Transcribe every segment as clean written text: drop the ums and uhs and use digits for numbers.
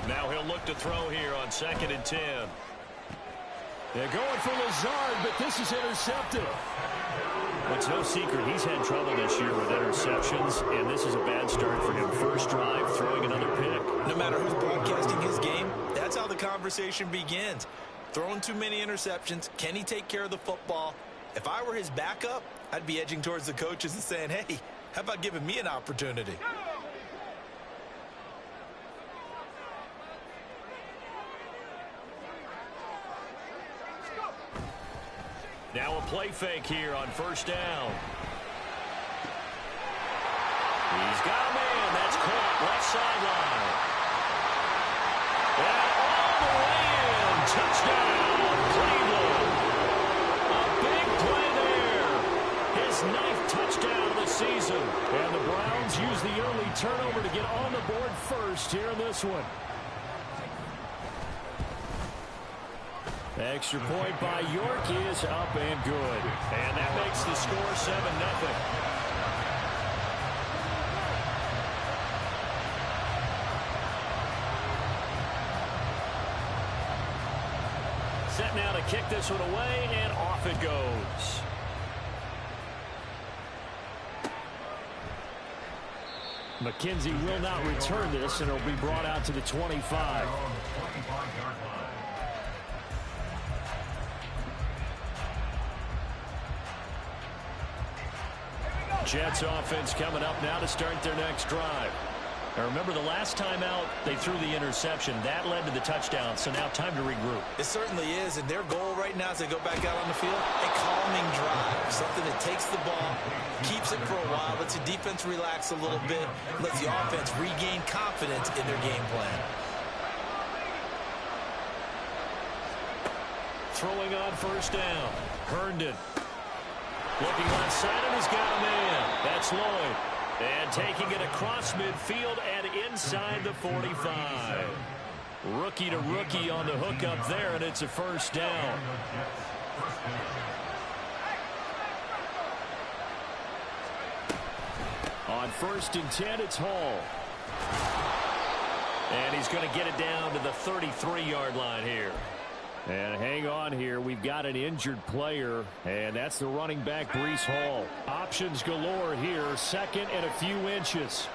Now he'll look to throw here on 2nd and 10. They're going for Lazard, but this is intercepted. It's no secret he's had trouble this year with interceptions, and this is a bad start for him. First drive, throwing another pick. No matter who's broadcasting his game, that's how the conversation begins. Throwing too many interceptions, can he take care of the football? If I were his backup, I'd be edging towards the coaches and saying, hey, how about giving me an opportunity? Now a play fake here on 1st down. He's got a man. That's caught left sideline. And all the way in. Touchdown, Cleveland. A big play there. His 9th touchdown of the season. And the Browns use the early turnover to get on the board first here in this one. Extra point by York is up and good. And that makes the score 7-0. Set now to kick this one away, and off it goes. McKenzie will not return this, and it'll be brought out to the 25. Jets offense coming up now to start their next drive. Now remember, the last time out, they threw the interception. That led to the touchdown, so now time to regroup. It certainly is, and their goal right now as they go back out on the field, a calming drive. Something that takes the ball, keeps it for a while, lets the defense relax a little bit, lets the offense regain confidence in their game plan. Throwing on 1st down. Herndon. Looking left side, and he's got a man. That's Lloyd. And taking it across midfield and inside the 45. Rookie to rookie on the hook up there, and it's a 1st down. On 1st and 10, it's Hall. And he's going to get it down to the 33-yard line here. And hang on here. We've got an injured player, and that's the running back, Breece Hall. Options galore here. 2nd and a few inches.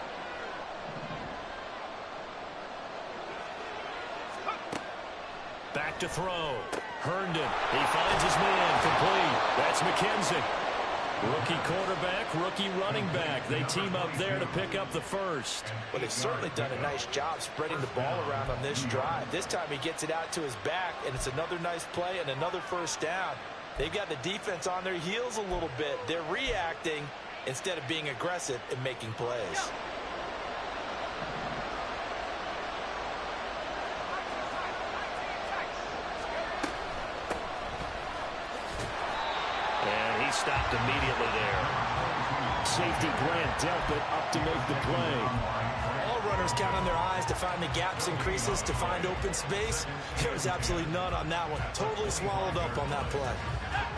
Back to throw. Herndon. He finds his man. Complete. That's McKenzie. Rookie quarterback, rookie running back. They team up there to pick up the 1st. Well, they've certainly done a nice job spreading the ball around on this drive. This time he gets it out to his back, and it's another nice play and another 1st down. They've got the defense on their heels a little bit. They're reacting instead of being aggressive and making plays. Stopped immediately there. Safety Grant Delpit up to make the play. All runners count on their eyes to find the gaps and creases, to find open space. There's absolutely none on that one. Totally swallowed up on that play.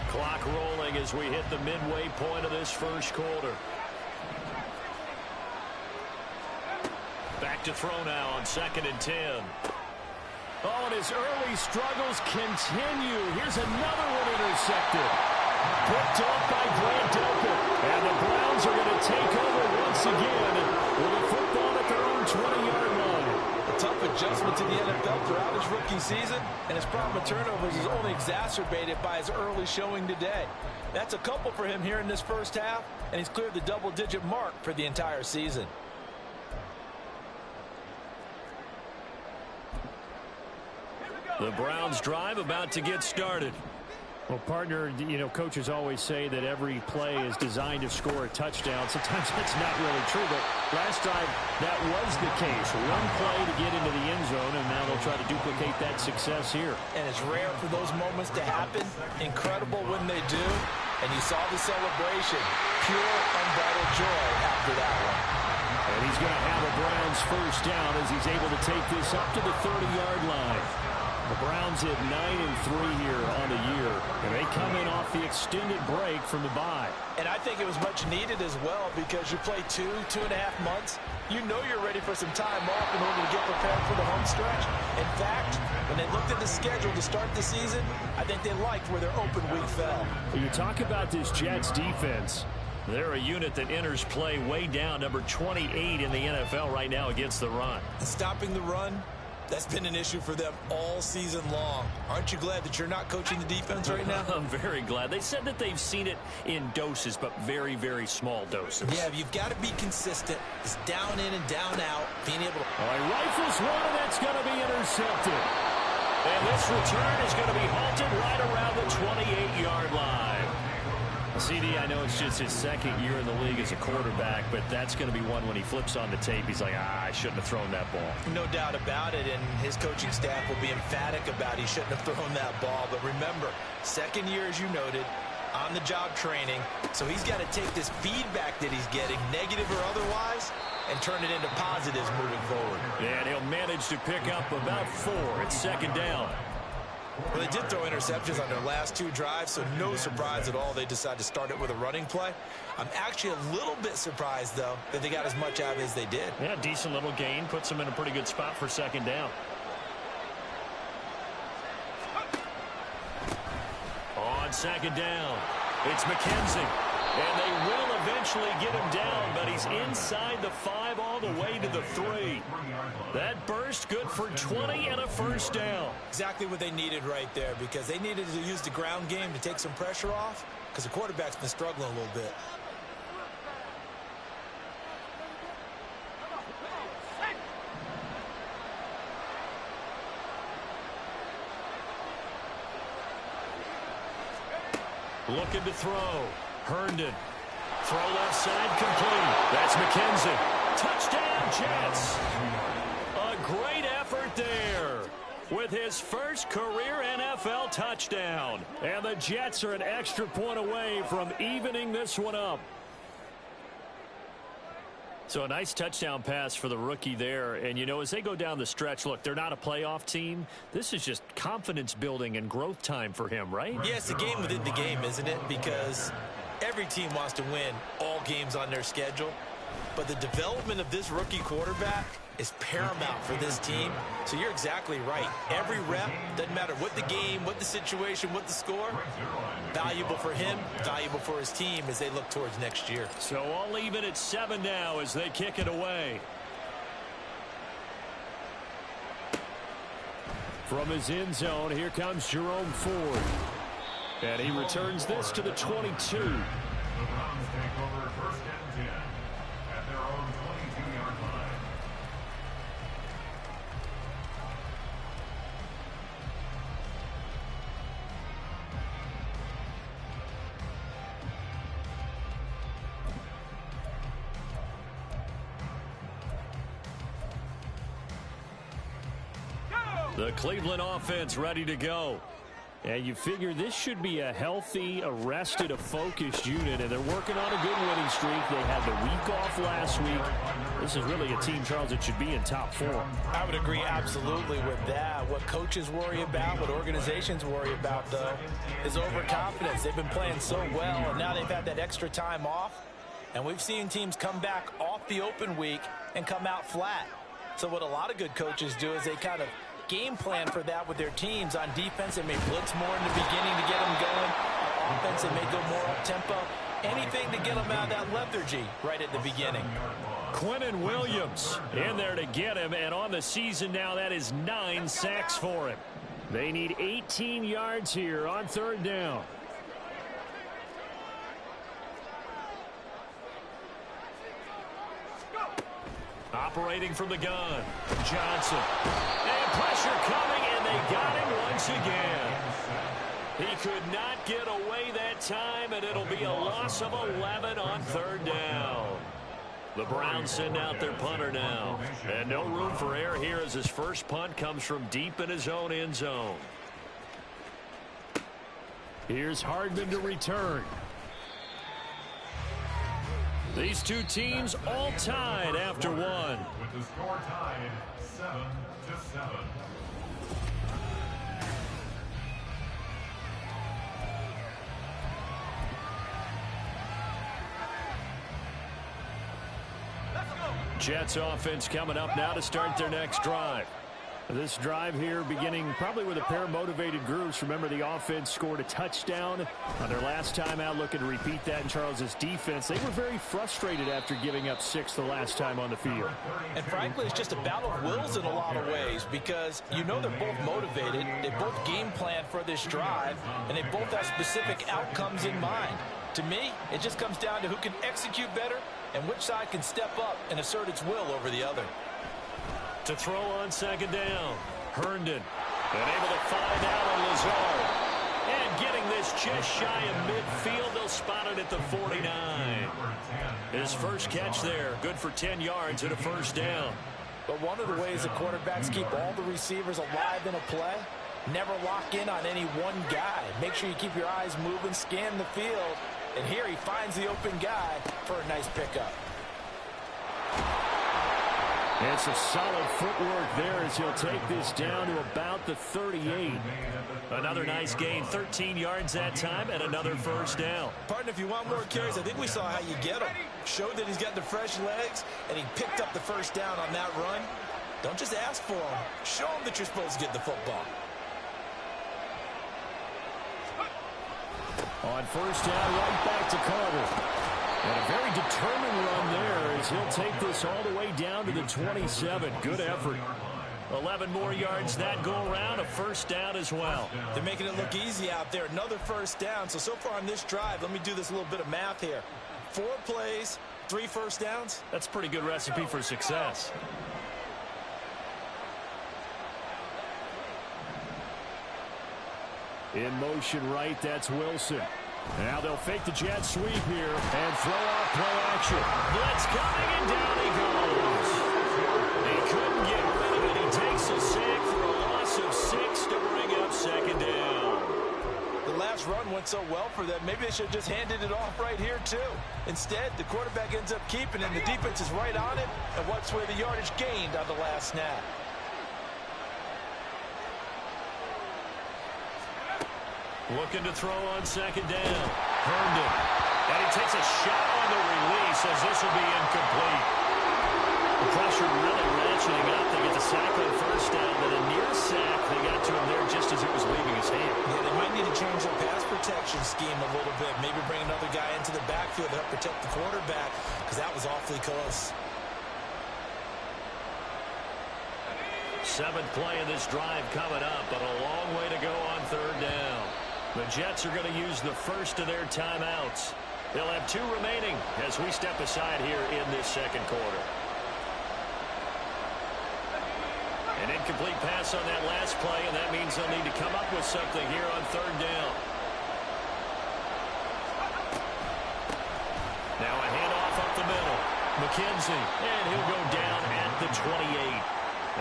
Clock rolling as we hit the midway point of this 1st quarter. Back to throw now on 2nd and 10. Oh, and his early struggles continue. Here's another one intercepted. Picked off by Grant Delpit. And the Browns are going to take over once again with a football at their own 20-yard line. A tough adjustment to the NFL throughout his rookie season, and his problem with turnovers is only exacerbated by his early showing today. That's a couple for him here in this 1st half, and he's cleared the double-digit mark for the entire season. The Browns drive about to get started. Well, partner, you know, coaches always say that every play is designed to score a touchdown. Sometimes that's not really true, but last time that was the case. One play to get into the end zone, and now they'll try to duplicate that success here. And it's rare for those moments to happen. Incredible when they do. And you saw the celebration. Pure, unbridled joy after that one. And he's going to have a Browns 1st down as he's able to take this up to the 30-yard line. The Browns at 9-3 here on the year, and they come in off the extended break from the bye. And I think it was much needed as well because you play 2.5 months. You know you're ready for some time off in order to get prepared for the home stretch. In fact, when they looked at the schedule to start the season, I think they liked where their open week fell. You talk about this Jets defense. They're a unit that enters play way down, number 28 in the NFL right now against the run. Stopping the run, that's been an issue for them all season long. Aren't you glad that you're not coaching the defense right now? I'm very glad. They said that they've seen it in doses, but very, very small doses. Yeah, you've got to be consistent. It's down in and down out, being able to... All right, rifles one, and that's going to be intercepted. And this return is going to be halted right around the 28-yard line. CD, I know it's just his second year in the league as a quarterback, but that's going to be one when he flips on the tape, he's like, I shouldn't have thrown that ball. No doubt about it, and his coaching staff will be emphatic about he shouldn't have thrown that ball. But remember, second year, as you noted, on-the-job training, so he's got to take this feedback that he's getting, negative or otherwise, and turn it into positives moving forward. And he'll manage to pick up about 4 at second down. Well, they did throw interceptions on their last 2 drives, so no surprise at all they decided to start it with a running play. I'm actually a little bit surprised, though, that they got as much out of it as they did. Yeah, decent little gain. Puts them in a pretty good spot for second down. On second down, it's McKenzie. And they will eventually get him down, but he's inside the 5 all the way to the 3. That burst good for 20 and a first down. Exactly what they needed right there, because they needed to use the ground game to take some pressure off, because the quarterback's been struggling a little bit. Looking to throw. Herndon. Throw left side complete. That's McKenzie. Touchdown, Jets. A great effort there with his first career NFL touchdown. And the Jets are an extra point away from evening this one up. So a nice touchdown pass for the rookie there. And, you know, as they go down the stretch, look, they're not a playoff team. This is just confidence building and growth time for him, right? Yeah, it's a game within the game, isn't it? Because every team wants to win all games on their schedule. But the development of this rookie quarterback is paramount for this team. So you're exactly right. Every rep, doesn't matter what the game, what the situation, what the score, valuable for him, valuable for his team as they look towards next year. So all even at 7 now as they kick it away. From his end zone, here comes Jerome Ford. And he returns this to the 22. The Browns take over 1st and 10 at their own 22-yard line. The Cleveland offense ready to go. And you figure this should be a healthy, arrested, a focused unit, and they're working on a good winning streak. They had the week off last week. This is really a team, Charles, that should be in top 4. I would agree absolutely with that. What coaches worry about, what organizations worry about, though, is overconfidence. They've been playing so well, and now they've had that extra time off. And we've seen teams come back off the open week and come out flat. So what a lot of good coaches do is they kind of game plan for that with their teams. On defense, they may blitz more in the beginning to get them going. On offense, they may go more up-tempo. Anything to get them out of that lethargy right at the beginning. Quinnen Williams in there to get him, and on the season now, that is 9 sacks for him. They need 18 yards here on 3rd down. Operating from the gun, Johnson. And pressure coming, and they got him once again. He could not get away that time, and it'll be a loss of 11 on 3rd down. The Browns send out their punter now. And no room for error here as his first punt comes from deep in his own end zone. Here's Hardman to return. These two teams all tied after one. With the score tied 7-7. Jets offense coming up now to start their next drive. This drive here beginning probably with a pair of motivated groups. Remember, the offense scored a touchdown on their last time out, looking to repeat that in Charles's defense. They were very frustrated after giving up 6 the last time on the field. And frankly, it's just a battle of wills in a lot of ways because you know they're both motivated. They both game plan for this drive, and they both have specific outcomes in mind. To me, it just comes down to who can execute better and which side can step up and assert its will over the other. To throw on second down, Herndon. And able to find out on Lazard. And getting this just shy of midfield. They'll spot it at the 49. His first catch there. Good for 10 yards and a first down. But one of the ways the quarterbacks keep all the receivers alive in a play, never lock in on any one guy. Make sure you keep your eyes moving, scan the field. And here he finds the open guy for a nice pickup. It's a solid footwork there as he'll take this down to about the 38. Another nice gain, 13 yards that time, and another first down. Partner, if you want more carries, I think we saw how you get him. Showed that he's got the fresh legs, and he picked up the first down on that run. Don't just ask for him. Show him that you're supposed to get the football. On first down, right back to Carter. And a very determined run there as he'll take this all the way down to the 27. Good effort. 11 more yards that go around, a first down as well. They're making it look easy out there. Another first down. So far on this drive, let me do this little bit of math here. 4 plays, 3 first downs. That's a pretty good recipe for success. In motion right, that's Wilson. Now they'll fake the jet sweep here and throw out play action. Blitz coming, and down he goes. He couldn't get rid of it. He takes a sack for a loss of 6 to bring up second down. The last run went so well for them, maybe they should have just handed it off right here too. Instead, the quarterback ends up keeping it, and the defense is right on it. And what's where the yardage gained on the last snap. Looking to throw on second down. Herndon. And he takes a shot on the release as this will be incomplete. The pressure really ratcheting up. They get the sack on first down, but a near sack. They got to him there just as it was leaving his hand. Yeah, they might need to change their pass protection scheme a little bit. Maybe bring another guy into the backfield to help protect the quarterback because that was awfully close. 7th play of this drive coming up, but a long way to go on third down. The Jets are going to use the first of their timeouts. They'll have 2 remaining as we step aside here in this second quarter. An incomplete pass on that last play, and that means they'll need to come up with something here on third down. Now a handoff up the middle. McKenzie, and he'll go down at the 28.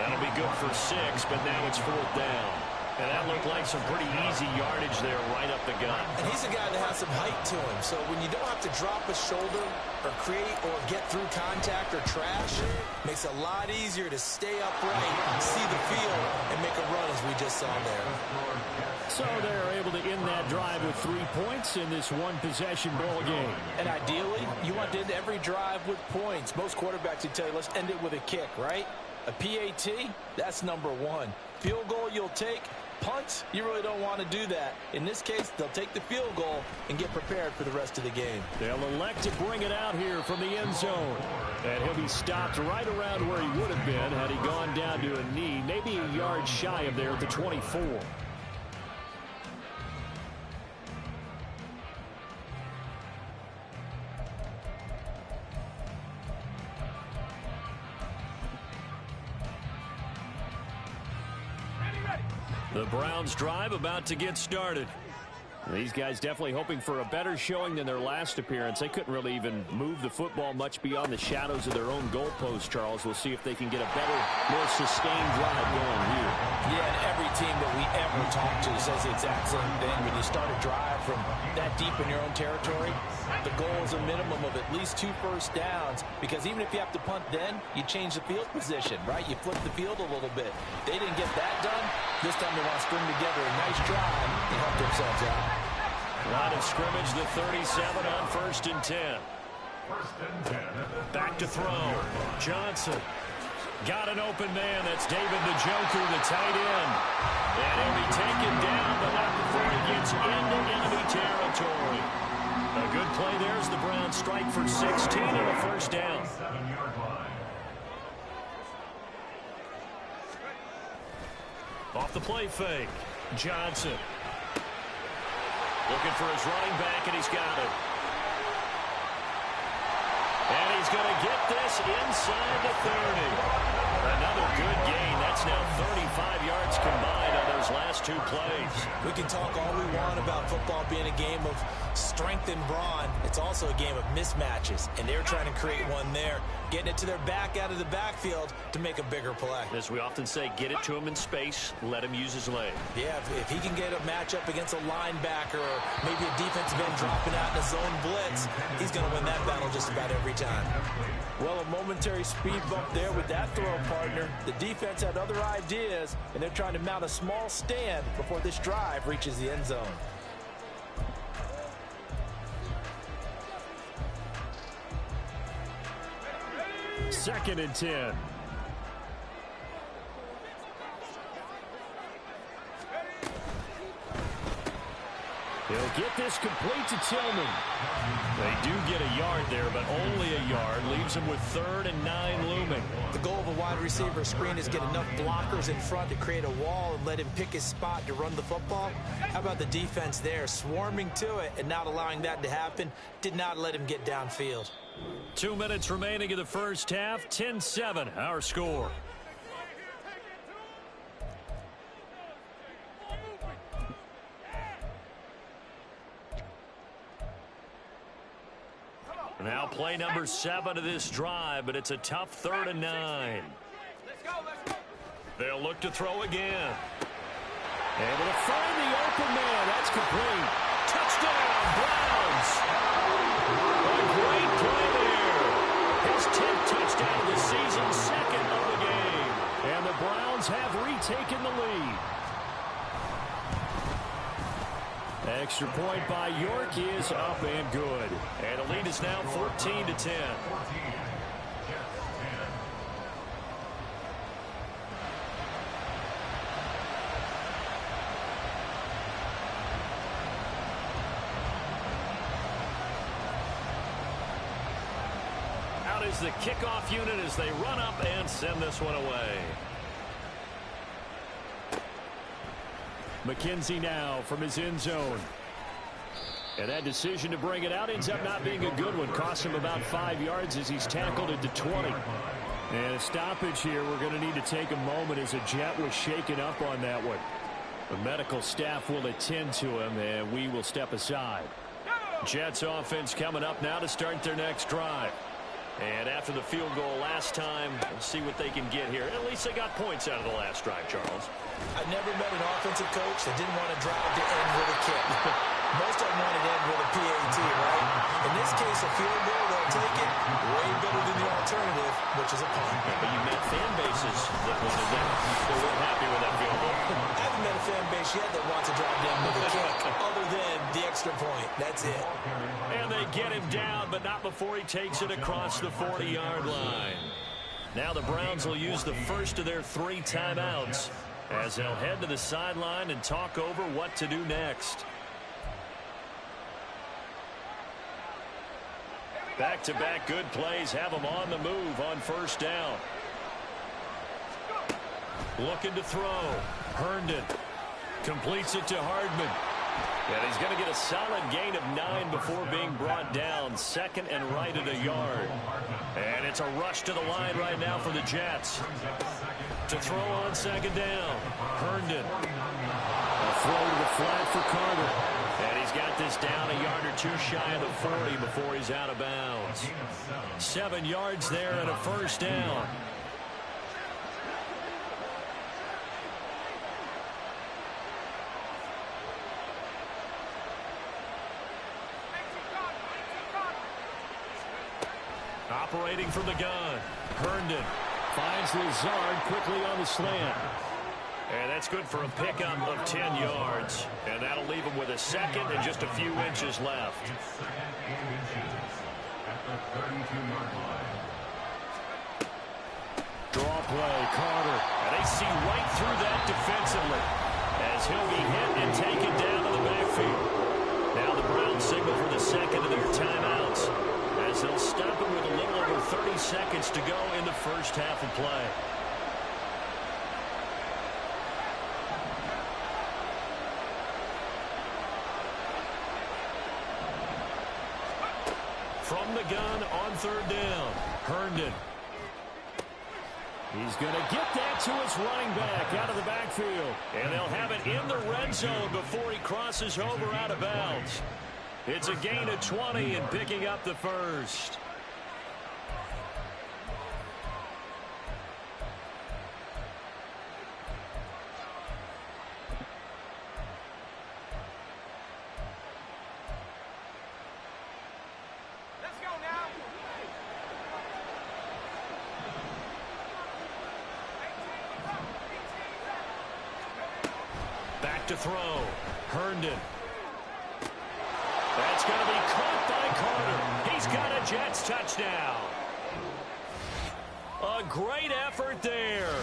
That'll be good for 6, but now it's 4th down. And that looked like some pretty easy yardage there right up the gut. And he's a guy that has some height to him. So when you don't have to drop a shoulder or create or get through contact or trash, it makes it a lot easier to stay upright, see the field, and make a run as we just saw there. So they're able to end that drive with 3 points in this one-possession ball game. And ideally, you want to end every drive with points. Most quarterbacks would tell you, let's end it with a kick, right? A PAT, that's number 1. Field goal you'll take. Punts, you really don't want to do that. In this case, they'll take the field goal and get prepared for the rest of the game. They'll elect to bring it out here from the end zone. And he'll be stopped right around where he would have been had he gone down to a knee, maybe a yard shy of there at the 24. The Browns drive about to get started. These guys definitely hoping for a better showing than their last appearance. They couldn't really even move the football much beyond the shadows of their own goalpost, Charles. We'll see if they can get a better, more sustained drive going here. Yeah, and every team that we ever talk to says the exact same thing. When you start a drive from that deep in your own territory, the goal is a minimum of at least 2 first downs, because even if you have to punt then, you change the field position, right? You flip the field a little bit. They didn't get that done. This time they want to string together a nice drive and help themselves out. Line of scrimmage, the 37 on 1st and 10. First and 10 at the Back to throw. Johnson. Got an open man. That's David Njoku, the tight end. And he'll be taken down, but not before he gets into enemy territory. A good play there as the Browns strike for 16 and a first down. 7-yard line. Off the play fake. Johnson. Looking for his running back, and he's got it. And he's going to get this inside the 30. Another good gain. That's now 35 yards combined on those last two plays. We can talk all we want about football being a game of strength and brawn. It's also a game of mismatches, and they're trying to create one there, getting it to their back out of the backfield to make a bigger play. As we often say, get it to him in space, let him use his leg. Yeah, if he can get a matchup against a linebacker or maybe a defensive end dropping out in a zone blitz, he's going to win that battle just about every time. Well, a momentary speed bump there with that throw, partner. The defense had other ideas, and they're trying to mount a small stand before this drive reaches the end zone. Second and 10. He'll get this complete to Tillman. They do get a yard there, but only a yard. Leaves him with 3rd and 9 looming. The goal of a wide receiver screen is get enough blockers in front to create a wall and let him pick his spot to run the football. How about the defense there, swarming to it and not allowing that to happen? Did not let him get downfield. 2 minutes remaining in the first half. 10-7, our score. Now play number 7 of this drive, but it's a tough 3rd and 9. They'll look to throw again. Able to find the open man. That's complete. Touchdown, Browns. A great play there. His 10th touchdown of the season, 2nd of the game. And the Browns have retaken the lead. Extra point by York is up and good. And the lead is now 14-10. Out is the kickoff unit as they run up and send this one away. McKenzie now from his end zone. And that decision to bring it out ends up not being a good one. Costs him about 5 yards as he's tackled into 20. And a stoppage here. We're going to need to take a moment as a Jet was shaken up on that one. The medical staff will attend to him, and we will step aside. Jets offense coming up now to start their next drive. And after the field goal last time, we'll see what they can get here. At least they got points out of the last drive, Charles. I never met an offensive coach that didn't want to drive to end with a kick. Most of them wanted to end with a PAT, right? In this case, a field goal, they'll take it. Way better than the alternative, which is a punt. But you met fan bases that wanted that. They weren't happy with that field goal. I haven't met a fan base yet that wants to drive down with a kick, other than the extra point. That's it. And they get him down, but not before he takes it across the 40-yard line. Now the Browns will use the first of their 3 timeouts as they'll head to the sideline and talk over what to do next. Back-to-back good plays have them on the move on first down. Looking to throw. Herndon completes it to Hardman. And he's going to get a solid gain of 9 before being brought down. 2nd and right at a yard. And it's a rush to the line right now for the Jets. To throw on 2nd down. Herndon. A throw to the flat for Carter. And he's got this down a yard or 2 shy of the 40 before he's out of bounds. 7 yards there and a first down. Operating from the gun. Herndon finds Lazard quickly on the slant. And that's good for a pickup of 10 yards. And that'll leave him with a 2nd and just a few inches left. the 32-yard line. Draw play, Carter. And they see right through that defensively as he'll be hit and taken down to the backfield. Now the Browns signal for the second of their timeouts as they'll stop it with a little over 30 seconds to go in the first half of play. From the gun on third down, Herndon. He's going to get that to his running back out of the backfield. And they'll have it in the red zone before he crosses over out of bounds. It's a gain of 20 and picking up the first. Back to throw. Herndon. That's going to be caught by Carter. He's got a Jets touchdown. A great effort there.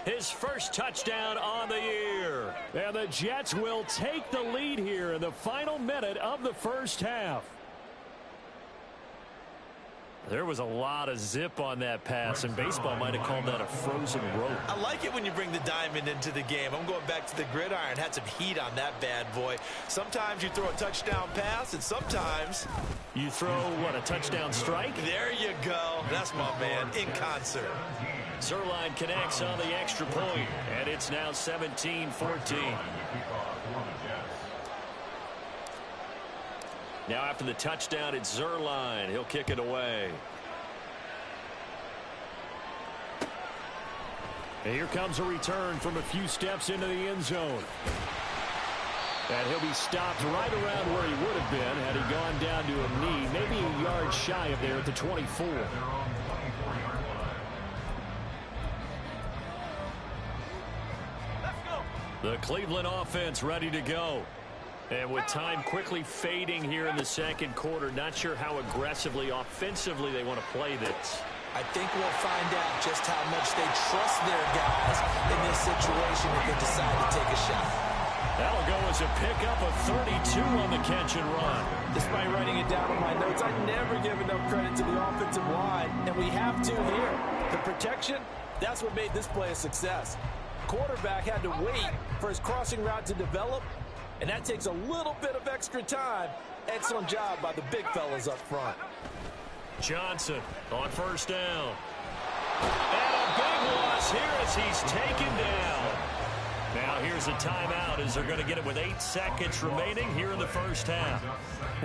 His first touchdown on the year. And the Jets will take the lead here in the final minute of the first half. There was a lot of zip on that pass, and baseball might have called that a frozen rope. I like it when you bring the diamond into the game. I'm going back to the gridiron. Had some heat on that bad boy. Sometimes you throw a touchdown pass, and sometimes you throw, what, a touchdown strike? There you go. That's my man, in concert. Zuerlein connects on the extra point, and it's now 17-14. Now after the touchdown, it's Zuerlein. He'll kick it away. And here comes a return from a few steps into the end zone. And he'll be stopped right around where he would have been had he gone down to a knee, maybe a yard shy of there at the 24. The Cleveland offense ready to go. And with time quickly fading here in the second quarter, not sure how aggressively, offensively they want to play this. I think we'll find out just how much they trust their guys in this situation if they decide to take a shot. That'll go as a pickup of 32 on the catch and run. Despite writing it down in my notes, I never give enough credit to the offensive line, and we have to here. The protection, that's what made this play a success. Quarterback had to wait for his crossing route to develop, and that takes a little bit of extra time. Excellent job by the big fellas up front. Johnson on first down. And a big loss here as he's taken down. Now here's a timeout as they're going to get it with 8 seconds remaining here in the first half.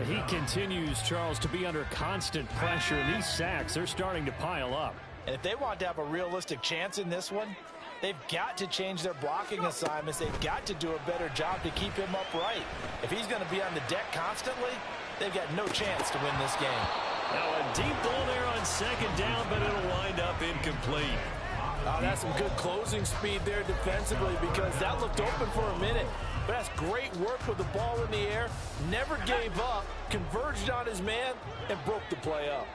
He continues, Charles, to be under constant pressure. These sacks, they're starting to pile up. And if they want to have a realistic chance in this one, they've got to change their blocking assignments. They've got to do a better job to keep him upright. If he's going to be on the deck constantly, they've got no chance to win this game. Now a deep ball there on second down, but it'll wind up incomplete. That's some good closing speed there defensively because that looked open for a minute. But that's great work with the ball in the air. Never gave up, converged on his man, and broke the play up.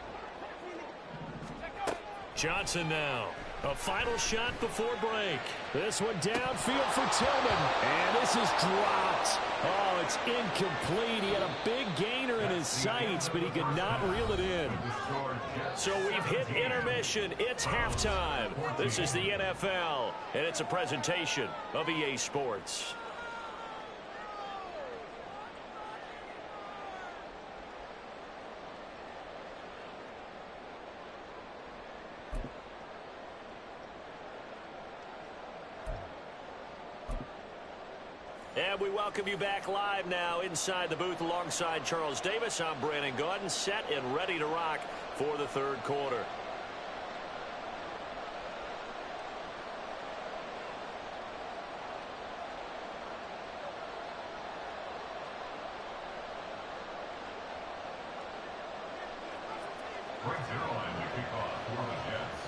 Johnson now. A final shot before break. This one downfield for Tillman. And this is dropped. Oh, it's incomplete. He had a big gainer in his sights, but he could not reel it in. So we've hit intermission. It's halftime. This is the NFL, and it's a presentation of EA Sports. And we welcome you back live now inside the booth alongside Charles Davis. I'm Brandon Gaudin, set and ready to rock for the third quarter. Frank Zuerlein to kick off for the Jets.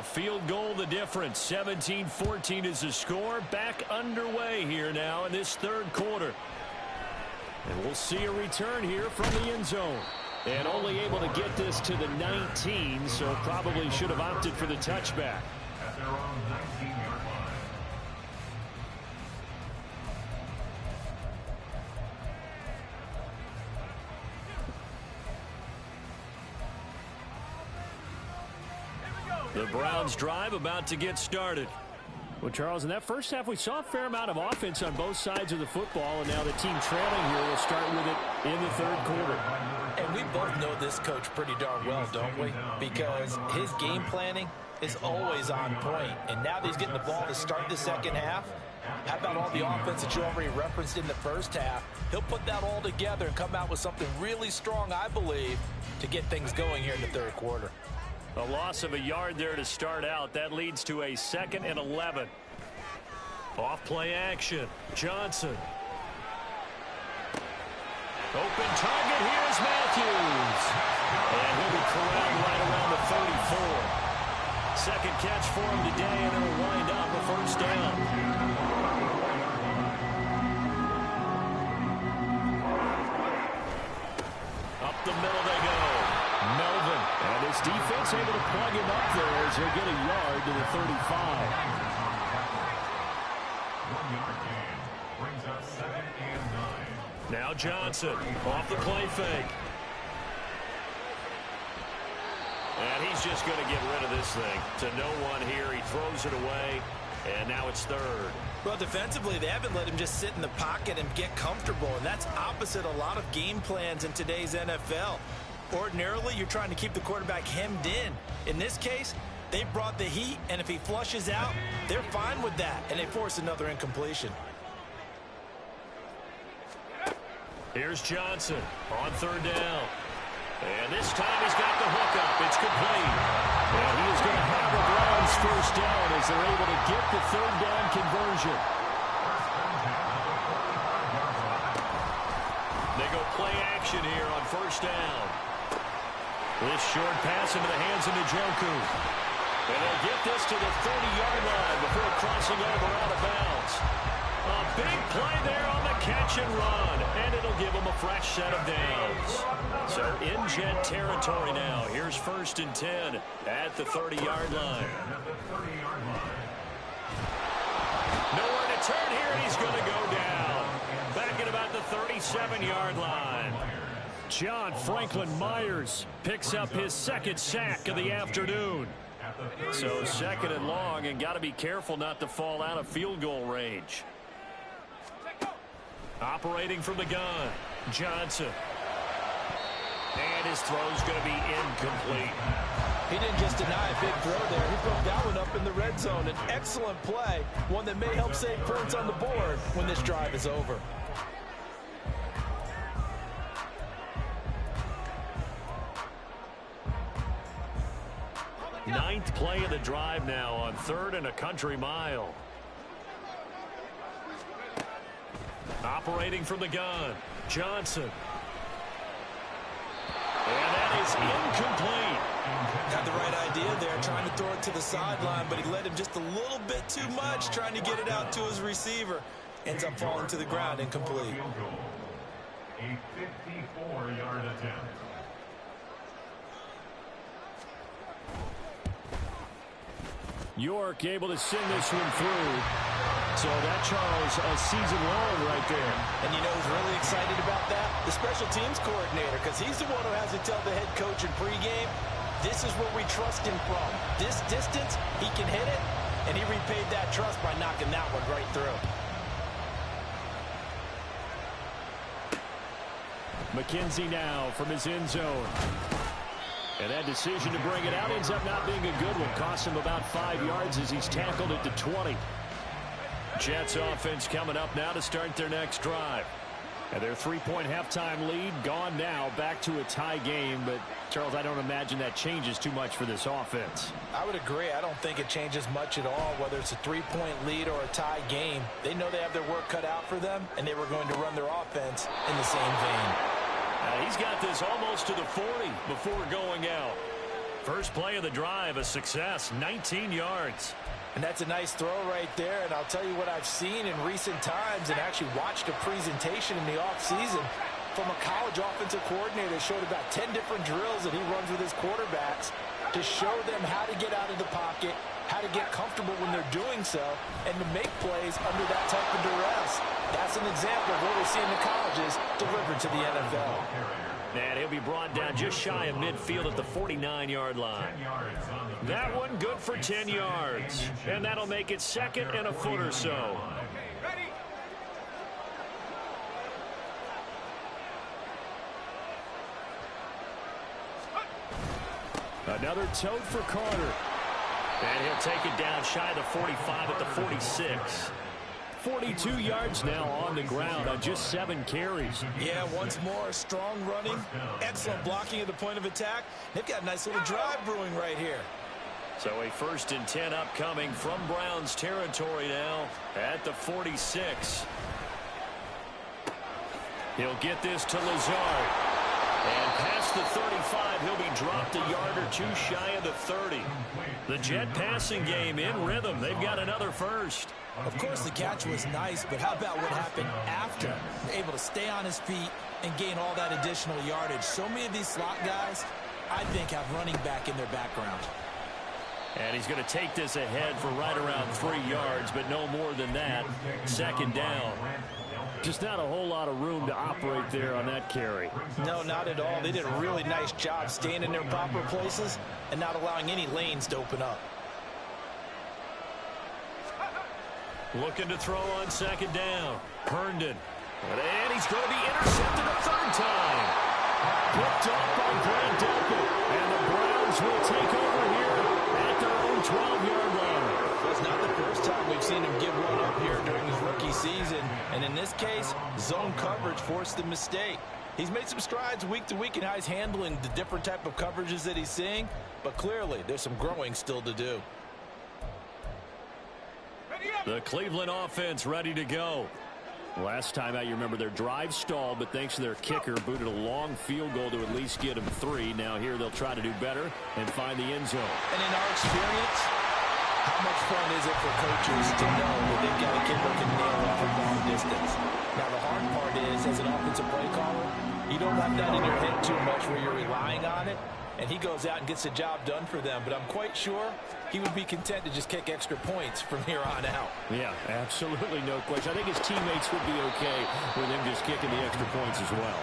A field goal the difference. 17-14 is the score. Back underway here now in this third quarter. And we'll see a return here from the end zone. And only able to get this to the 19, so probably should have opted for the touchback. At their own 19-yard line. The Browns drive about to get started. Well, Charles, in that first half, we saw a fair amount of offense on both sides of the football, and now the team trailing here will start with it in the third quarter. And we both know this coach pretty darn well, don't we? Because his game planning is always on point. And now that he's getting the ball to start the second half, how about all the offense that you already referenced in the first half? He'll put that all together and come out with something really strong, I believe, to get things going here in the third quarter. A loss of a yard there to start out. That leads to a 2nd and 11. Off play action. Johnson. Open target. Here's Matthews. And he'll be corralled right around the 34. Second catch for him today, and it'll wind up a first down. Up the middle they go. Melvin. And his defense able to plug him up there as he'll get a yard to the 35. 1 yard gain. Brings up 2nd and 9. Now Johnson off the play fake. And he's just going to get rid of this thing to no one here. He throws it away, and now it's third. Well, defensively, they haven't let him just sit in the pocket and get comfortable, and that's opposite a lot of game plans in today's NFL. Ordinarily, you're trying to keep the quarterback hemmed in. In this case, they brought the heat, and if he flushes out, they're fine with that, and they force another incompletion. Here's Johnson on third down. And this time he's got the hookup. It's complete. And he is going to have the Browns first down as they're able to get the third down conversion. They go play action here on first down. This short pass into the hands of Njoku. And they'll get this to the 30-yard line before crossing over out of bounds. A big play there on the catch and run, and it'll give them a fresh set of downs. So in Jet territory now. Here's 1st and 10 at the 30-yard line. Nowhere to turn here, and he's going to go down. Back at about the 37-yard line. John Franklin Myers picks up his 2nd sack of the afternoon. So 2nd and long, and got to be careful not to fall out of field goal range. Operating from the gun, Johnson. And his throw's going to be incomplete. He didn't just deny a big throw there. He broke that one up in the red zone. An excellent play, one that may help save points on the board when this drive is over. Ninth play of the drive now on 3rd and a country mile. Operating from the gun, Johnson. And that is incomplete. Had the right idea there, trying to throw it to the sideline, but he let him just a little bit too much, trying to get it out to his receiver. Ends up falling to the ground, incomplete. A 54-yard attempt. York able to send this one through. So that, Charles, a season long right there. And you know who's really excited about that? The special teams coordinator, because he's the one who has to tell the head coach in pregame, this is where we trust him from. This distance, he can hit it, and he repaid that trust by knocking that one right through. McKenzie now from his end zone. And that decision to bring it out ends up not being a good one. Costs him about 5 yards as he's tackled at the 20. Jets offense coming up now to start their next drive. And their 3-point halftime lead gone now, back to a tie game. But, Charles, I don't imagine that changes too much for this offense. I would agree. I don't think it changes much at all, whether it's a 3-point lead or a tie game. They know they have their work cut out for them, and they were going to run their offense in the same vein. He's got this almost to the 40 before going out. First play of the drive, a success, 19 yards. And that's a nice throw right there. And I'll tell you what I've seen in recent times and actually watched a presentation in the offseason from a college offensive coordinator that showed about 10 different drills that he runs with his quarterbacks to show them how to get out of the pocket, how to get comfortable when they're doing so, and to make plays under that type of duress. That's an example of what we see in the colleges delivered to the NFL. And he'll be brought down just shy of midfield at the 49-yard line. That one good for 10 yards. And that'll make it second and a foot or so. Another tote for Carter. And he'll take it down shy of the 45 at the 46. 42 yards now on the ground on just 7 carries. Yeah, once more, strong running, excellent blocking at the point of attack. They've got a nice little drive brewing right here. So a 1st and 10 upcoming from Browns territory now at the 46. He'll get this to Lazard. And past the 35, he'll be dropped a yard or two shy of the 30. The Jet passing game in rhythm. They've got another first. Of course, the catch was nice, but how about what happened after? Able to stay on his feet and gain all that additional yardage. So many of these slot guys, I think, have running back in their background. And he's going to take this ahead for right around 3 yards, but no more than that. 2nd down. Just not a whole lot of room to operate there on that carry. No, not at all. They did a really nice job staying in their proper places and not allowing any lanes to open up. Looking to throw on 2nd down. Herndon. And he's going to be intercepted a 3rd time. Picked off by Brant Delpit. And the Browns will take over here at their own 12-yard line. It's not the first time we've seen him give one up here during his rookie season. And in this case, zone coverage forced the mistake. He's made some strides week to week in how he's handling the different type of coverages that he's seeing. But clearly, there's some growing still to do. The Cleveland offense ready to go. Last time out, you remember their drive stalled, but thanks to their kicker, booted a long field goal to at least get them 3. Now here they'll try to do better and find the end zone. And in our experience, how much fun is it for coaches to know that they've got a kicker who can nail it from long distance? Now the hard part is, as an offensive play caller, you don't have that in your head too much where you're relying on it, and he goes out and gets the job done for them. But I'm quite sure he would be content to just kick extra points from here on out. Yeah, absolutely no question. I think his teammates would be okay with him just kicking the extra points as well.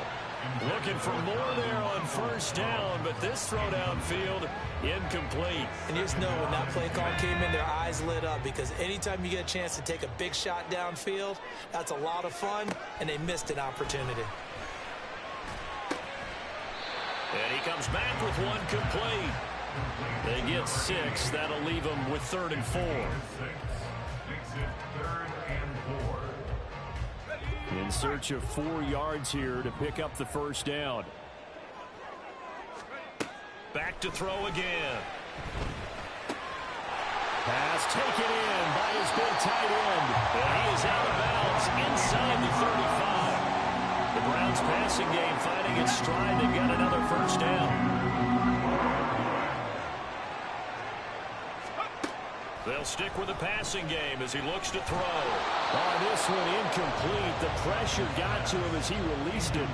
Looking for more there on 1st down, but this throw downfield incomplete. And you just know when that play call came in, their eyes lit up, because anytime you get a chance to take a big shot downfield, that's a lot of fun, and they missed an opportunity. And he comes back with one complete. They get 6. That'll leave them with 3rd and 4. In search of 4 yards here to pick up the 1st down. Back to throw again. Pass taken in by his big tight end. And he is out of bounds inside the 35. The Browns passing game finding its stride. They've got another 1st down. They'll stick with the passing game as he looks to throw. Oh, this one incomplete. The pressure got to him as he released it.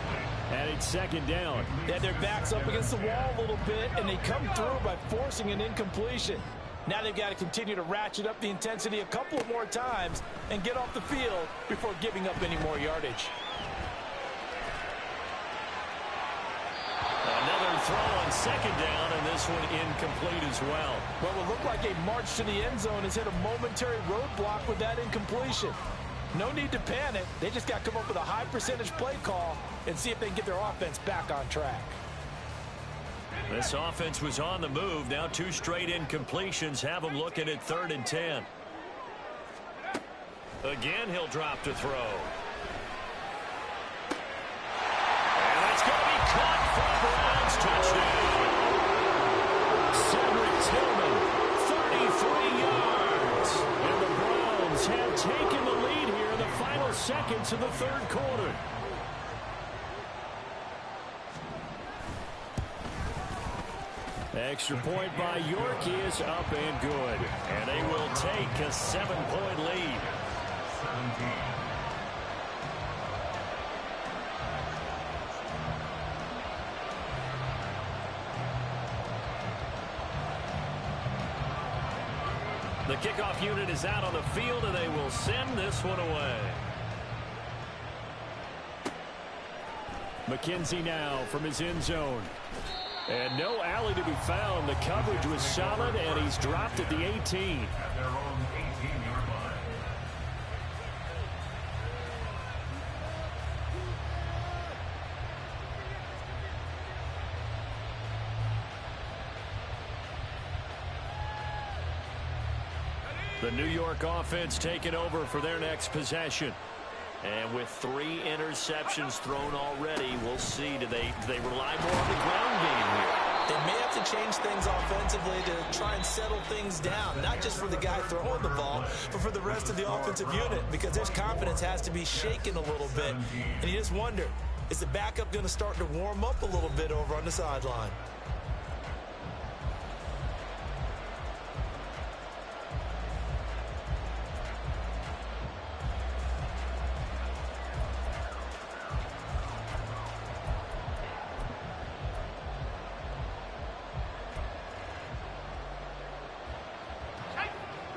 And it's 2nd down. They had their backs up against the wall a little bit, and they come through by forcing an incompletion. Now they've got to continue to ratchet up the intensity a couple of more times and get off the field before giving up any more yardage. Another throw on 2nd down, and this one incomplete as well. Well, it looked like a march to the end zone has hit a momentary roadblock with that incompletion. No need to panic. They just got to come up with a high percentage play call and see if they can get their offense back on track. This offense was on the move. Now 2 straight incompletions have them looking at 3rd and 10. Again, he'll drop to throw. And that's going to be caught for a Browns touchdown. Cedric Tillman, 33 yards. And the Browns have taken the lead here in the final seconds of the 3rd quarter. Extra point by York is up and good. And they will take a 7-point lead. 17. The kickoff unit is out on the field, and they will send this one away. McKenzie now from his end zone. And no alley to be found. The coverage was solid, and he's dropped at the 18. At their own 18-yard line. The New York offense taking over for their next possession. And with 3 interceptions thrown already, we'll see. Do they rely more on the ground game here? They may have to change things offensively to try and settle things down, not just for the guy throwing the ball, but for the rest of the offensive unit, because their confidence has to be shaken a little bit. And you just wonder, is the backup going to start to warm up a little bit over on the sideline?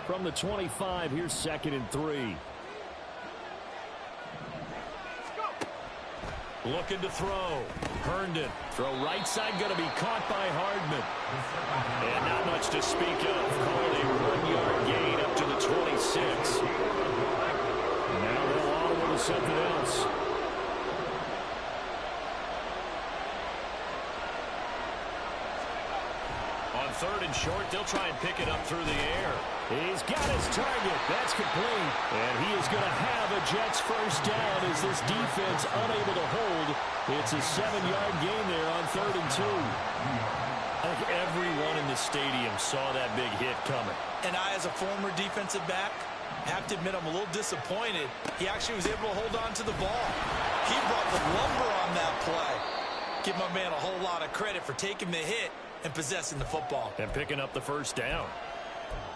From the 25, here's 2nd and 3. Looking to throw. Herndon. Throw right side, going to be caught by Hardman. And not much to speak of. Called a 1-yard gain up to the 26. Now they'll audible to something else. On 3rd and short, they'll try and pick it up through the air. He's got his target. That's complete. And he is going to have a Jets first down as this defense unable to hold. It's a 7-yard gain there on 3rd and 2. I think everyone in the stadium saw that big hit coming. And I, as a former defensive back, have to admit I'm a little disappointed. He actually was able to hold on to the ball. He brought the lumber on that play. Give my man a whole lot of credit for taking the hit and possessing the football. And picking up the first down.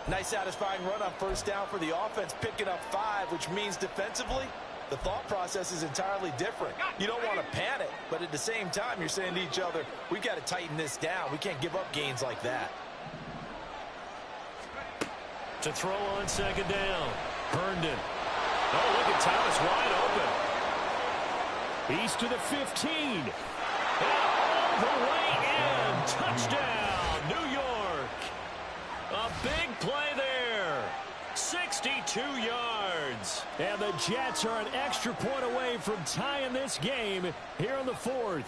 Nice satisfying run on first down for the offense, picking up 5, which means defensively, the thought process is entirely different. You don't want to panic, but at the same time, you're saying to each other, we've got to tighten this down. We can't give up gains like that. To throw on 2nd down. Herndon. Oh, look at Thomas wide open. He's to the 15. And all the way in. Touchdown, New York. A big play there. 62 yards. And the Jets are an extra point away from tying this game here in the 4th.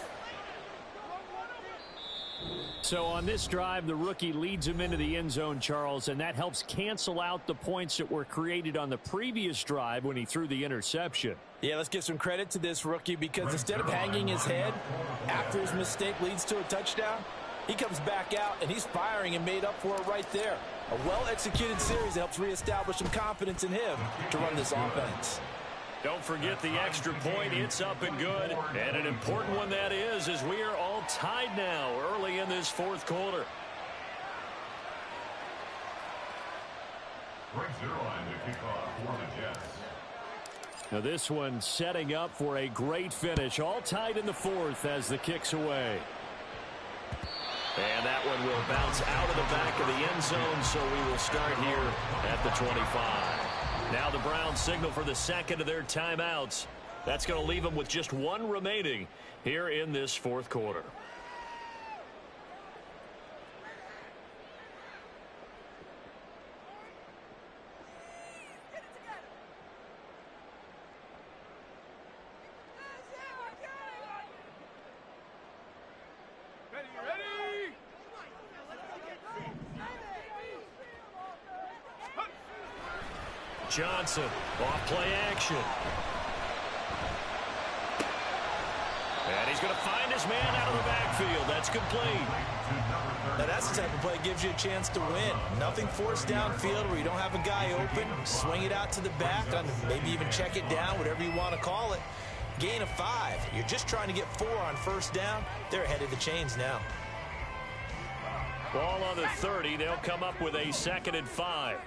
So on this drive, the rookie leads him into the end zone, Charles, and that helps cancel out the points that were created on the previous drive when he threw the interception. Yeah, let's give some credit to this rookie, because instead of hanging his head after his mistake leads to a touchdown, he comes back out and he's firing and made up for it right there. A well-executed series helps reestablish some confidence in him to run this offense. Don't forget the extra point. It's up and good. And an important one that is, as we are all tied now early in this 4th quarter. Brings their line to kick off for the Jets. Now this one setting up for a great finish. All tied in the 4th as the kick's away. And that one will bounce out of the back of the end zone, so we will start here at the 25. Now the Browns signal for the 2nd of their timeouts. That's going to leave them with just 1 remaining here in this 4th quarter. Johnson, off play action. And he's going to find his man out of the backfield. That's complete. Now that's the type of play that gives you a chance to win. Nothing forced downfield where you don't have a guy open. Swing it out to the back, maybe even check it down, whatever you want to call it. Gain of 5. You're just trying to get 4 on first down. They're ahead of the chains now. Ball on the 30. They'll come up with a 2nd and 5.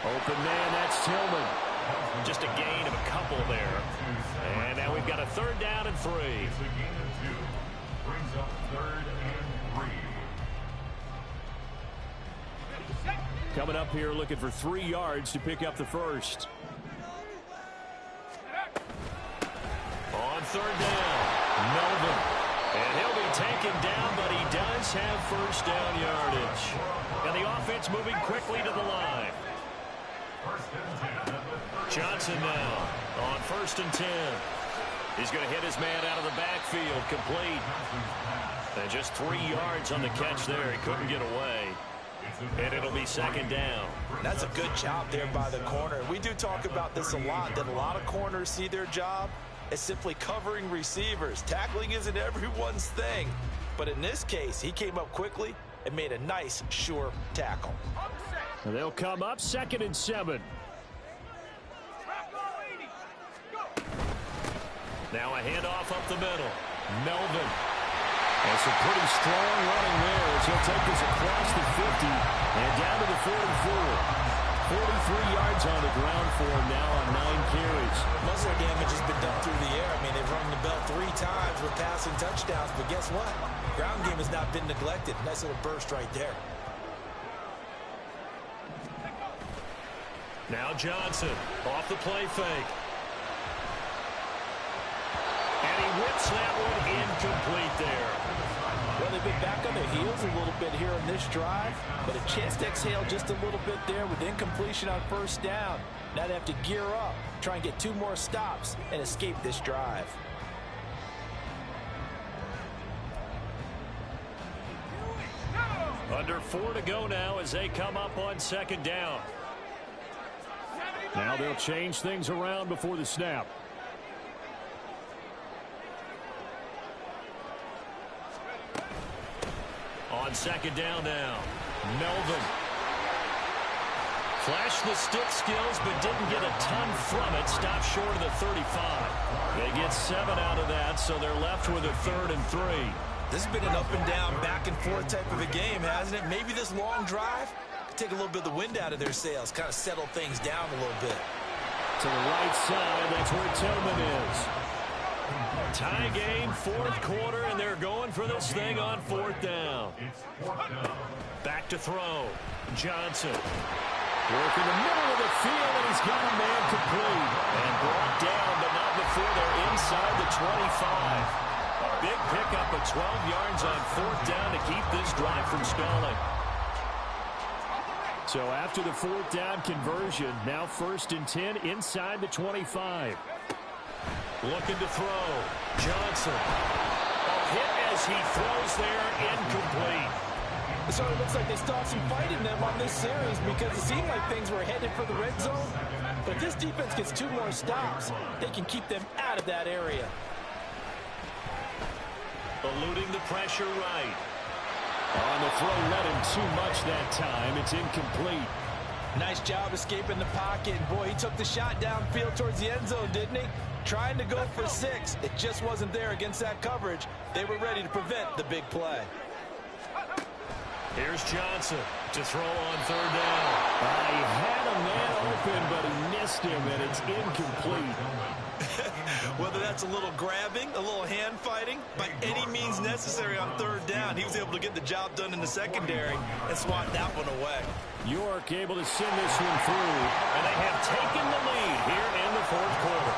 Open man, that's Tillman. Just a gain of a couple there. And now we've got a 3rd down and 3. It's a gain of 2. Brings up 3rd and 3. Coming up here looking for 3 yards to pick up the first. On 3rd down, Melvin. And he'll be taken down, but he does have 1st down yardage. And the offense moving quickly to the line. Johnson now on 1st and 10. He's going to hit his man out of the backfield, complete. And just 3 yards on the catch there. He couldn't get away. And it'll be 2nd down. That's a good job there by the corner. We do talk about this a lot, that a lot of corners see their job as simply covering receivers. Tackling isn't everyone's thing. But in this case, he came up quickly and made a nice, sure tackle. And they'll come up 2nd and 7. Now a handoff up the middle. Melvin. That's a pretty strong running there as he'll take this across the 50 and down to the 44. 43 yards on the ground for him now on 9 carries. Muscle damage has been done through the air. I mean, they've rung the bell 3 times with passing touchdowns, but guess what? Ground game has not been neglected. Nice little burst right there. Now Johnson off the play fake. And he whips that one incomplete there. Well, they've been back on their heels a little bit here on this drive, but a chance to exhale just a little bit there with incompletion on 1st down. Now they have to gear up, try and get 2 more stops, and escape this drive. Under 4 to go now as they come up on 2nd down. Now they'll change things around before the snap. On 2nd down now, Melvin. Flashed the stick skills, but didn't get a ton from it. Stopped short of the 35. They get 7 out of that, so they're left with a 3rd and 3. This has been an up and down, back and forth type of a game, hasn't it? Maybe this long drive could take a little bit of the wind out of their sails, kind of settle things down a little bit. To the right side, that's where Tillman is. Tie game, 4th quarter, and they're going for this thing on 4th down. Back to throw. Johnson. Working the middle of the field, and he's got a man complete. And brought down, but not before they're inside the 25. A big pickup of 12 yards on 4th down to keep this drive from stalling. So after the 4th down conversion, now 1st and 10 inside the 25. Looking to throw. Johnson. A hit as he throws there, incomplete. So it looks like they start some fight in them on this series because it seemed like things were headed for the red zone. But if this defense gets 2 more stops, they can keep them out of that area. Eluding the pressure right. On the throw, let him too much that time. It's incomplete. Nice job escaping the pocket. And boy, he took the shot downfield towards the end zone, didn't he? Trying to go for 6. It just wasn't there against that coverage. They were ready to prevent the big play. Here's Johnson to throw on 3rd down. He had a man open, but he missed him, and it's incomplete. Whether that's a little grabbing, a little hand fighting, by any means necessary on 3rd down, he was able to get the job done in the secondary and swat that one away. York able to send this one through. And they have taken the lead here in the 4th quarter.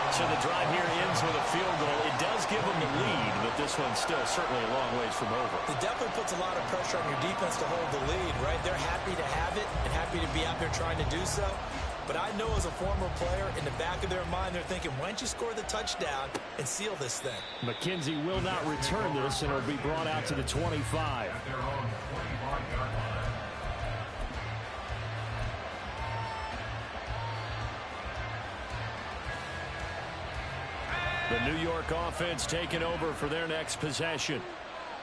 So the drive here ends with a field goal. It does give them the lead, but this one's still certainly a long ways from over. It definitely puts a lot of pressure on your defense to hold the lead, right? They're happy to have it and happy to be out there trying to do so. But I know as a former player, in the back of their mind, they're thinking, why don't you score the touchdown and seal this thing? McKenzie will not return this, and it'll be brought out to the 25. The New York offense taking over for their next possession.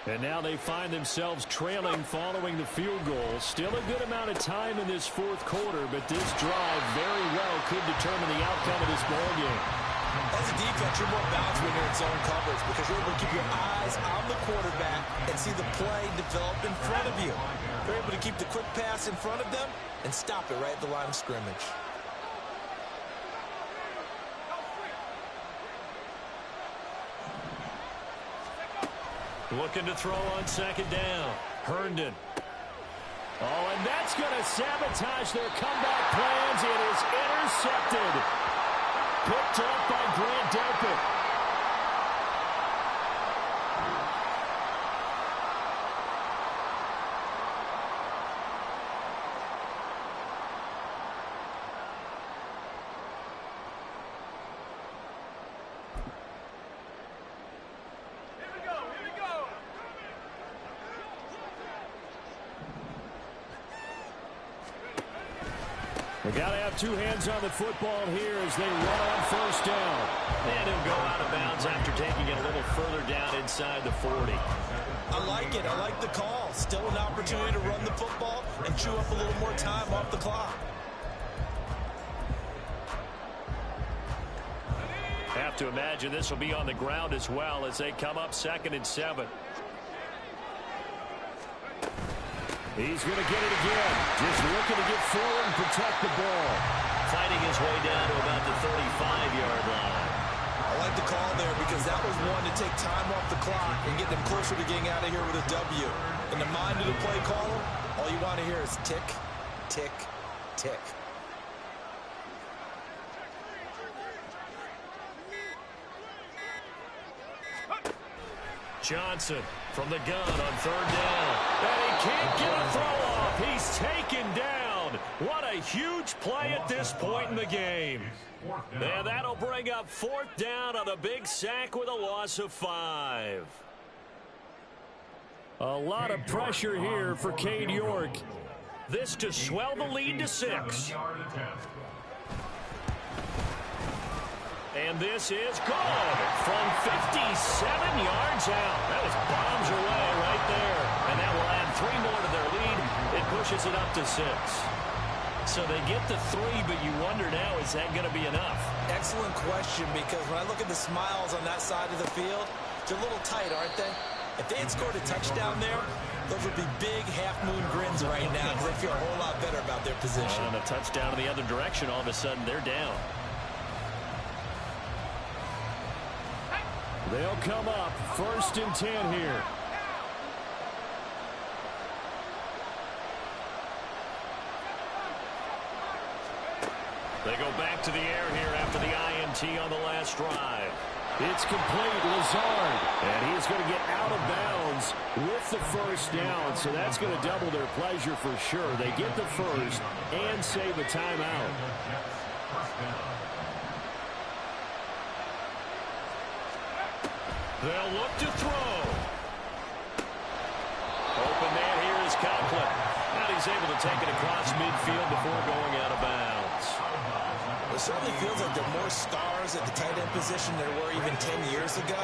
And now they find themselves trailing following the field goal. Still a good amount of time in this 4th quarter, but this drive very well could determine the outcome of this ballgame. As a defense, you're more balanced when you're in zone coverage because you're able to keep your eyes on the quarterback and see the play develop in front of you. You're able to keep the quick pass in front of them and stop it right at the line of scrimmage. Looking to throw on second down. Herndon. Oh, and that's going to sabotage their comeback plans. It is intercepted. Picked up by Grant Delpit. They got to have two hands on the football here as they run on first down. And he'll go out of bounds after taking it a little further down inside the 40. I like it. I like the call. Still an opportunity to run the football and chew up a little more time off the clock. Have to imagine this will be on the ground as well as they come up 2nd and 7. He's going to get it again. Just looking to get forward and protect the ball. Fighting his way down to about the 35-yard line. I like the call there because that was one to take time off the clock and get them closer to getting out of here with a W. In the mind of the play caller, all you want to hear is tick, tick, tick. Johnson from the gun on 3rd down. And he can't get a throw off. He's taken down. What a huge play at this point in the game. And that'll bring up 4th down on a big sack with a loss of 5. A lot of pressure here for Cade York. This to swell the lead to 6. And this is good from 57 yards out. That was bombs away right there. And that will add 3 more to their lead. It pushes it up to 6. So they get the 3, but you wonder now, is that going to be enough? Excellent question, because when I look at the smiles on that side of the field, they're a little tight, aren't they? If they had scored a touchdown there, those would be big half-moon grins right now because they feel a whole lot better about their position. And a touchdown in the other direction, all of a sudden they're down. They'll come up 1st and 10 here. They go back to the air here after the INT on the last drive. It's complete, Lazard. And he's going to get out of bounds with the 1st down, so that's going to double their pleasure for sure. They get the 1st and save a timeout. They'll look to throw. Open man here is Conklin. And he's able to take it across midfield before going out of bounds. It certainly feels like there are more stars at the tight end position than there were even 10 years ago.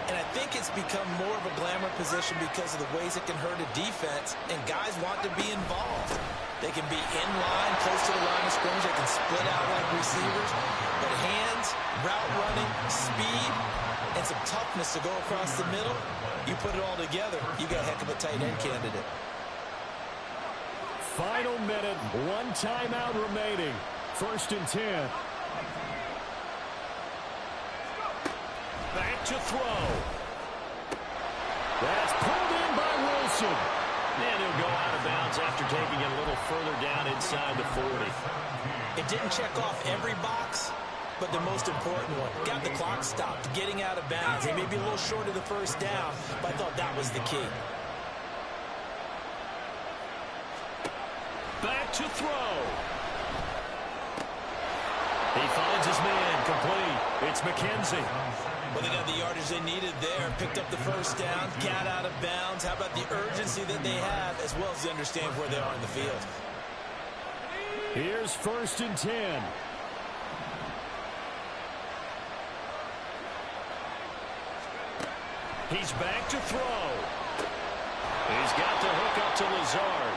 And I think it's become more of a glamour position because of the ways it can hurt a defense, and guys want to be involved. They can be in line, close to the line of scrimmage. They can split out like receivers. But hands, route running, speed, and some toughness to go across the middle, you put it all together, you got a heck of a tight end candidate. Final minute, 1 timeout remaining. 1st and 10. Back to throw. That's pulled in by Wilson. And he'll go out of bounds after taking it a little further down inside the 40. It didn't check off every box, but the most important one. Got the clock stopped, getting out of bounds. He may be a little short of the 1st down, but I thought that was the key. Back to throw. He finds his man, complete. It's McKenzie. Well, they got the yardage they needed there. Picked up the 1st down, got out of bounds. How about the urgency that they have, as well as they understand where they are in the field? Here's 1st and 10. He's back to throw. He's got the hook up to Lazard.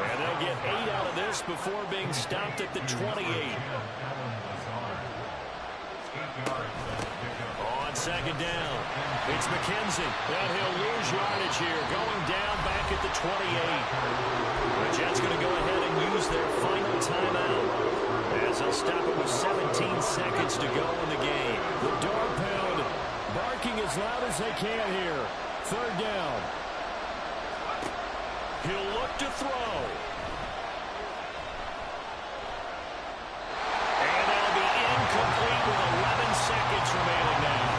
And they'll get 8 out of this before being stopped at the 28. second down. It's McKenzie. And he'll lose yardage here, going down back at the 28. The Jets going to go ahead and use their final timeout as they'll stop it with 17 seconds to go in the game. The dog pound barking as loud as they can here. Third down. He'll look to throw. And that'll be incomplete with 11 seconds remaining now.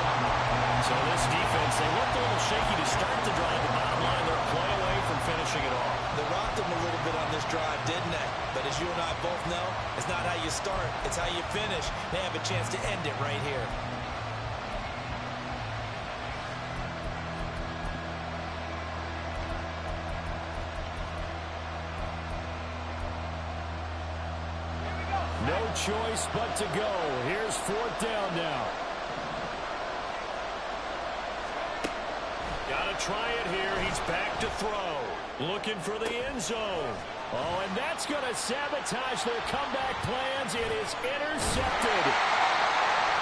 So this defense, they looked a little shaky to start the drive. The bottom line, they're a play away from finishing it off. They rocked them a little bit on this drive, didn't they? But as you and I both know, it's not how you start, it's how you finish. They have a chance to end it right here. No choice but to go. Here's fourth down now. Gotta try it here. He's back to throw. Looking for the end zone. Oh, and that's going to sabotage their comeback plans. It is intercepted.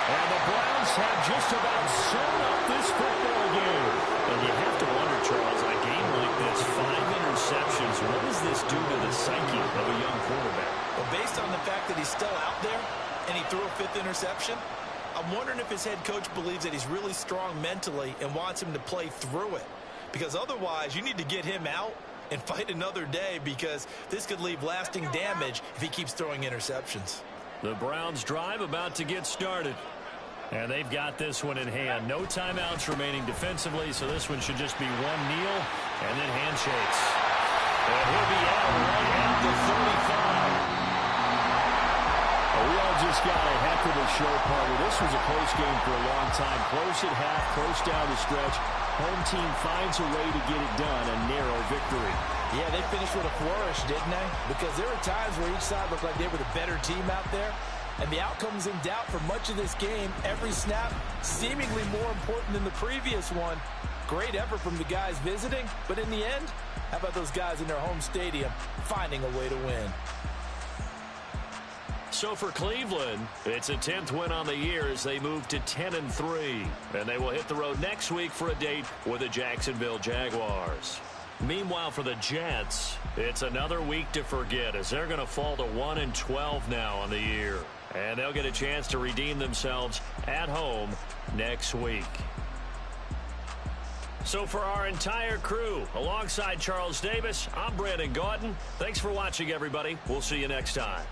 And the Browns have just about sewn up this football game. And you have to wonder, Charles, a game like this, 5 interceptions, what does this do to the psyche of a young quarterback? Well, based on the fact that he's still out there and he threw a 5th interception, I'm wondering if his head coach believes that he's really strong mentally and wants him to play through it. Because otherwise, you need to get him out and fight another day, because this could leave lasting damage if he keeps throwing interceptions. The Browns drive about to get started. And they've got this one in hand. No timeouts remaining defensively, so this one should just be one kneel and then handshakes. And he'll be out right at the 35. We all just got a heck of a show, partner. This was a close game for a long time. Close at half, close down the stretch. Home team finds a way to get it done, a narrow victory. Yeah, they finished with a flourish, didn't they? Because there were times where each side looked like they were the better team out there. And the outcome's in doubt for much of this game. Every snap seemingly more important than the previous one. Great effort from the guys visiting, but in the end, how about those guys in their home stadium finding a way to win? So for Cleveland, it's a 10th win on the year as they move to 10-3. And they will hit the road next week for a date with the Jacksonville Jaguars. Meanwhile, for the Jets, it's another week to forget as they're going to fall to 1-12 now on the year. And they'll get a chance to redeem themselves at home next week. So for our entire crew, alongside Charles Davis, I'm Brandon Gaudin. Thanks for watching, everybody. We'll see you next time.